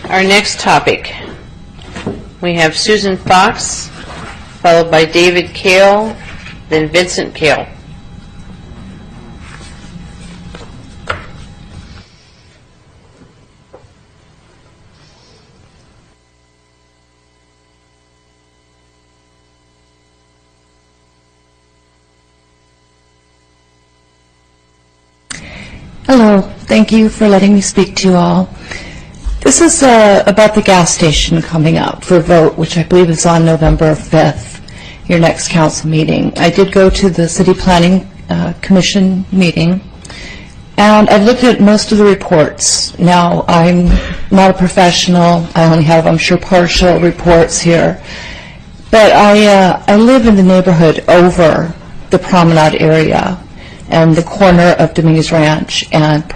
Our next topic, we have Susan Fox, followed by David Kale, then Vincent Kale. Hello, thank you for letting me speak to you all. This is about the gas station coming up for vote, which I believe is on November 5th, your next council meeting. I did go to the City Planning Commission meeting, and I've looked at most of the reports. Now, I'm not a professional. I only have, I'm sure, partial reports here. But I live in the neighborhood over the Promenade area and the corner of Dominguez Ranch and,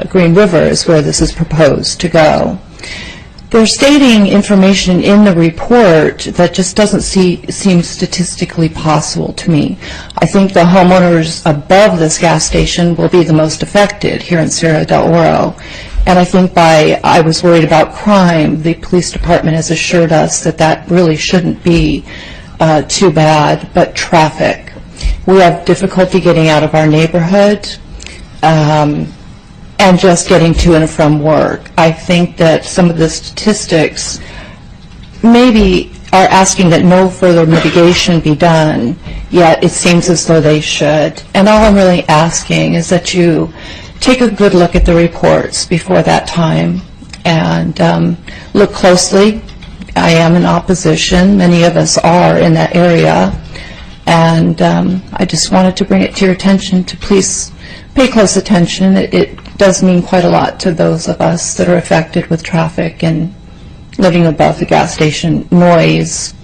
Green River is where this is proposed to go. They're stating information in the report that just doesn't seem statistically possible to me. I think the homeowners above this gas station will be the most affected here in Cerro del Oro. And I think I was worried about crime. The police department has assured us that that really shouldn't be too bad, but traffic. We have difficulty getting out of our neighborhood and just getting to and from work. I think that some of the statistics maybe are asking that no further mitigation be done, yet it seems as though they should. And all I'm really asking is that you take a good look at the reports before that time and look closely. I am in opposition. Many of us are in that area. And I just wanted to bring it to your attention to please pay close attention. It does mean quite a lot to those of us that are affected with traffic and living above the gas station. Noise,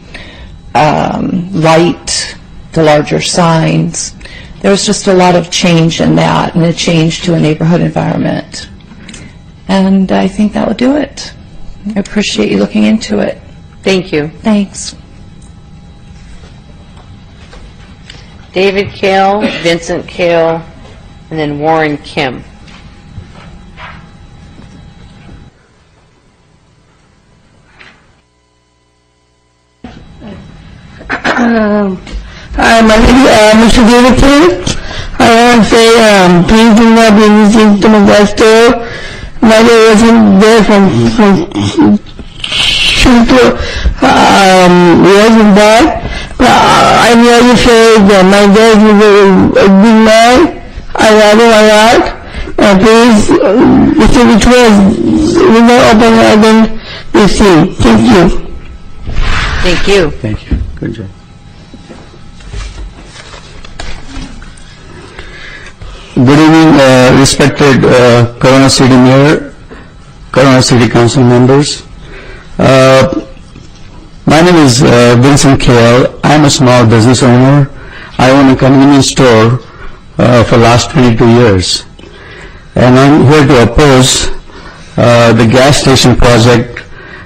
light, the larger signs. There's just a lot of change in that and a change to a neighborhood environment. And I think that will do it. I appreciate you looking into it. Thank you. Thanks. David Kale, Vincent Kale, and then Warren Kim. Hi, my name is Mr. David Kale. I want to say, please do not be using to my gas store. My dad wasn't there from wasn't bad. I'm really sure that my dad was a big man. I love him a lot. And please, which was open again this year. Thank you. Thank you. Thank you. Good job. Good evening, respected Corona City Mayor, Corona City Council members. My name is Vincent Kale. I'm a small business owner. I own a convenience store for the last 22 years. And I'm here to oppose the gas station project.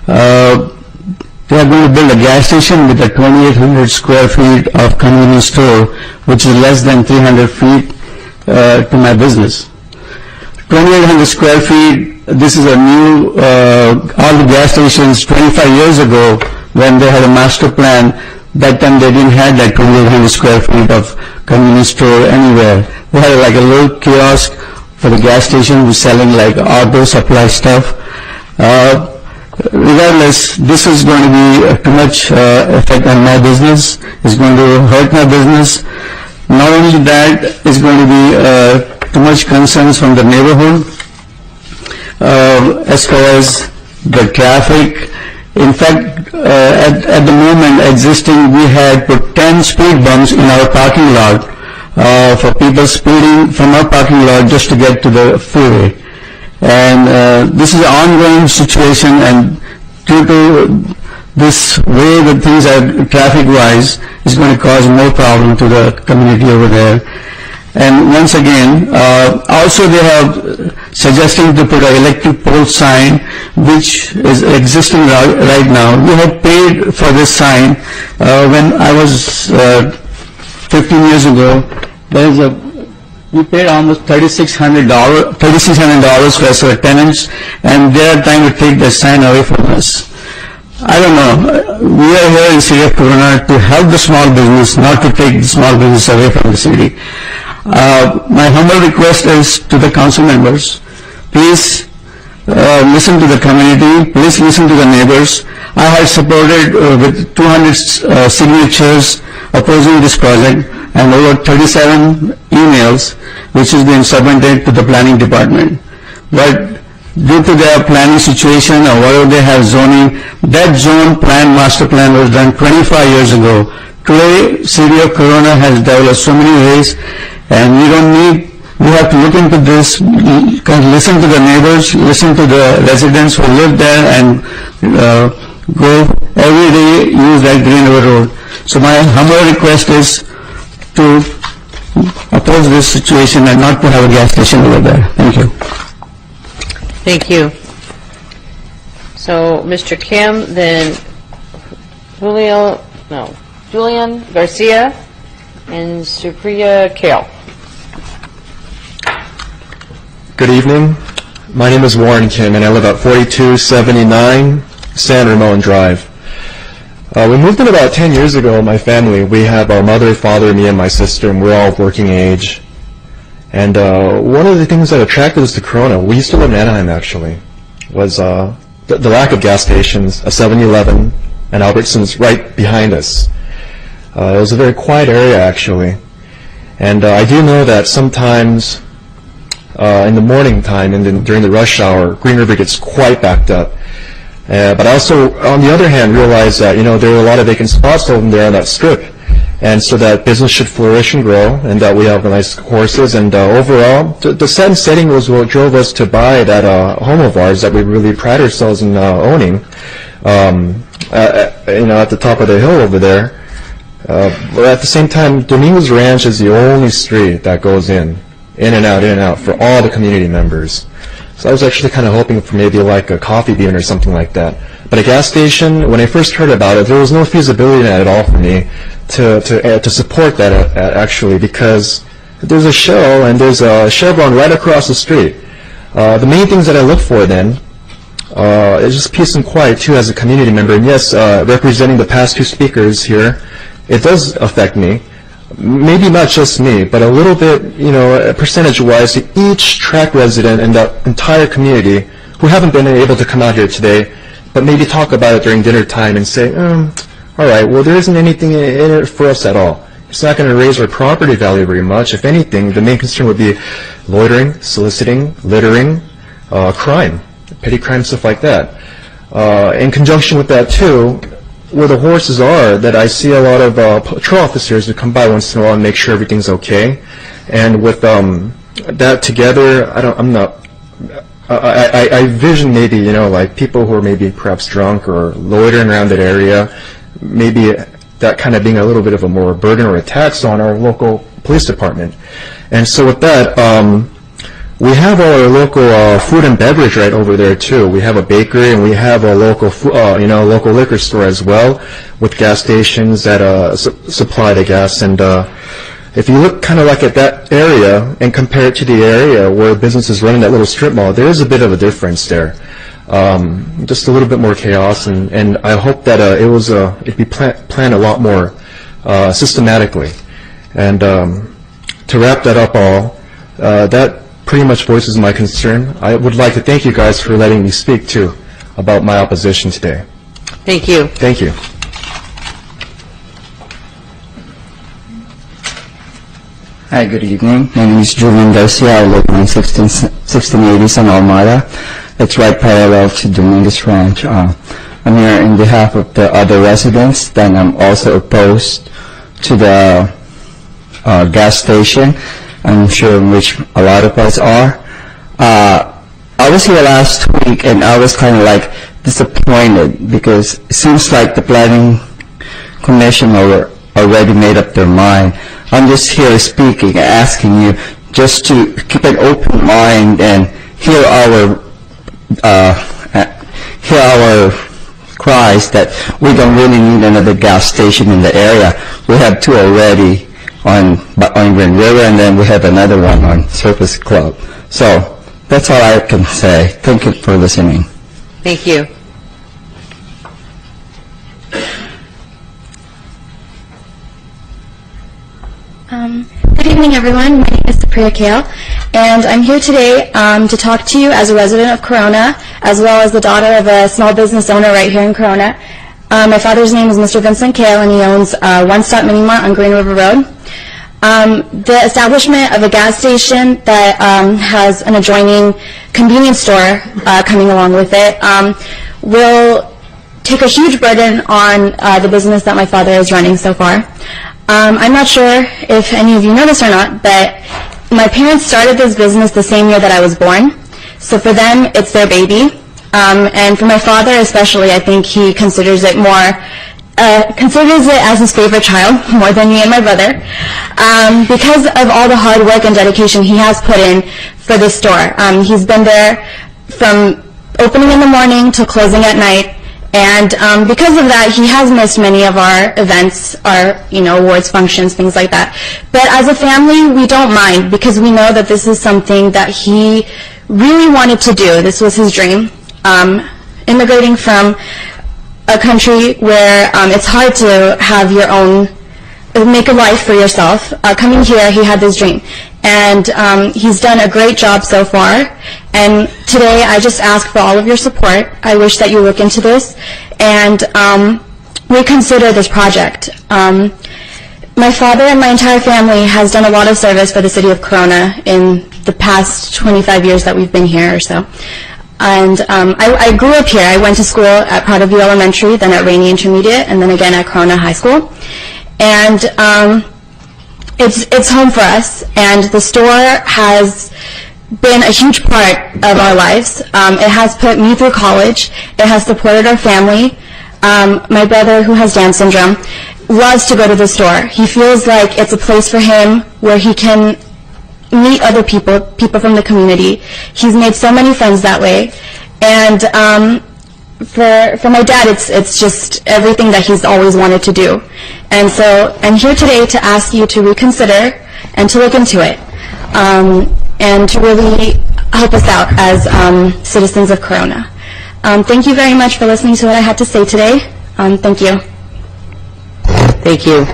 They are going to build a gas station with a 2,800 square feet of convenience store, which is less than 300 feet to my business. 2,800 square feet, this is a new, all the gas stations 25 years ago when they had a master plan, that time they didn't have that 2,800 square feet of convenience store anywhere. They had like a little kiosk for the gas station who's selling like auto supply stuff. Regardless, this is going to be too much effect on my business. It's going to hurt my business. Not only that, it's going to be too much concerns from the neighborhood as far as the traffic. In fact, at the moment existing, we had put 10 speed bumps in our parking lot for people speeding from our parking lot just to get to the freeway. And this is an ongoing situation, and due to this way that things are traffic-wise, is going to cause more problem to the community over there. And once again, also they have suggesting to put an electric pole sign, which is existing right now. We have paid for this sign when I was 15 years ago. There is a we paid almost $3,600 for our tenants, and they are trying to take the sign away from us. I don't know. We are here in City of Corona to help the small business, not to take the small business away from the city. My humble request is to the council members, please listen to the community, please listen to the neighbors. I had supported with 200 signatures opposing this project and over 37 emails which is being submitted to the planning department. But due to their planning situation or whatever they have zoning, that zone plan, master plan was done 25 years ago. Today, City of Corona has developed so many ways, and we have to look into this, listen to the neighbors, listen to the residents who live there, and go every day use that Green River Road. So my humble request is to oppose this situation and not to have a gas station over there. Thank you. Thank you. So, Mr. Kim, then Julian Garcia and Supriya Kale. Good evening. My name is Warren Kim, and I live at 4279 San Ramon Drive. We moved in about 10 years ago, my family. We have our mother, father, me, and my sister, and we're all working age. And one of the things that attracted us to Corona, we used to live in Anaheim actually, was the lack of gas stations, a 7-Eleven, and Albertsons right behind us. It was a very quiet area actually. And I do know that sometimes in the morning time and then during the rush hour, Green River gets quite backed up. But I also, on the other hand, realized that, there were a lot of vacant spots over there on that strip. And so that business should flourish and grow, and that we have nice courses. And overall, the sad setting was what drove us to buy that home of ours that we really pride ourselves in owning, at the top of the hill over there. But at the same time, Dominguez Ranch is the only street that goes in and out for all the community members. So I was actually kind of hoping for maybe like a coffee bean or something like that. But a gas station, when I first heard about it, there was no feasibility in that at all for me to support that actually, because there's a Shell and there's a Chevron right across the street. The main things that I look for then is just peace and quiet too as a community member. And yes, representing the past two speakers here, it does affect me. Maybe not just me, but a little bit, percentage-wise, to each tract resident in the entire community who haven't been able to come out here today, but maybe talk about it during dinner time and say, all right, well, there isn't anything in it for us at all. It's not going to raise our property value very much. If anything, the main concern would be loitering, soliciting, littering, crime, petty crime, stuff like that. In conjunction with that, too, where the horses are, that I see a lot of patrol officers who come by once in a while and make sure everything's okay. And with that together, I vision maybe, like people who are maybe perhaps drunk or loitering around that area, maybe that kind of being a little bit of a more burden or a tax on our local police department. And so with that, we have our local food and beverage right over there too. We have a bakery and we have a local, local liquor store as well, with gas stations that supply the gas. And if you look kind of like at that area and compare it to the area where business is running that little strip mall, there is a bit of a difference there. Just a little bit more chaos, and I hope that it'd be planned a lot more systematically. And to wrap that up all, that pretty much voices my concern. I would like to thank you guys for letting me speak too about my opposition today. Thank you. Thank you. Hi, good evening. My name is Julian Garcia. I live on 1680 San Almada. It's right parallel to Dominguez Ranch. I'm here in behalf of the other residents. Then I'm also opposed to the gas station. I'm sure which a lot of us are. I was here last week and I was kind of like disappointed because it seems like the planning commission already made up their mind. I'm just here speaking, asking you just to keep an open mind and hear our cries that we don't really need another gas station in the area. We have two already, on Green River, and then we have another one on Surface Club. So that's all I can say. Thank you for listening. Thank you. Good evening, everyone. My name is Supriya Kale, and I'm here today to talk to you as a resident of Corona, as well as the daughter of a small business owner right here in Corona. My father's name is Mr. Vincent Kale, and he owns One Stop Mini Mart on Green River Road. The establishment of a gas station that has an adjoining convenience store coming along with it will take a huge burden on the business that my father is running so far. I'm not sure if any of you know this or not, but my parents started this business the same year that I was born. So for them, it's their baby. And for my father especially, I think he considers it as his favorite child, more than me and my brother, because of all the hard work and dedication he has put in for this store. He's been there from opening in the morning to closing at night. And because of that, he has missed many of our events, our awards functions, things like that. But as a family, we don't mind because we know that this is something that he really wanted to do. This was his dream. Immigrating from a country where it's hard to have your own, make a life for yourself. Coming here, he had this dream. And he's done a great job so far. And today, I just ask for all of your support. I wish that you look into this and reconsider this project. My father and my entire family has done a lot of service for the city of Corona in the past 25 years that we've been here or so. And I grew up here. I went to school at Prado View Elementary, then at Rainey Intermediate, and then again at Corona High School. And it's home for us, and the store has been a huge part of our lives. It has put me through college. It has supported our family. My brother, who has Down syndrome, loves to go to the store. He feels like it's a place for him where he can meet other people from the community. He's made so many friends that way. And for my dad, it's just everything that he's always wanted to do. And so I'm here today to ask you to reconsider and to look into it and to really help us out as citizens of Corona. Thank you very much for listening to what I had to say today. Thank you. Thank you.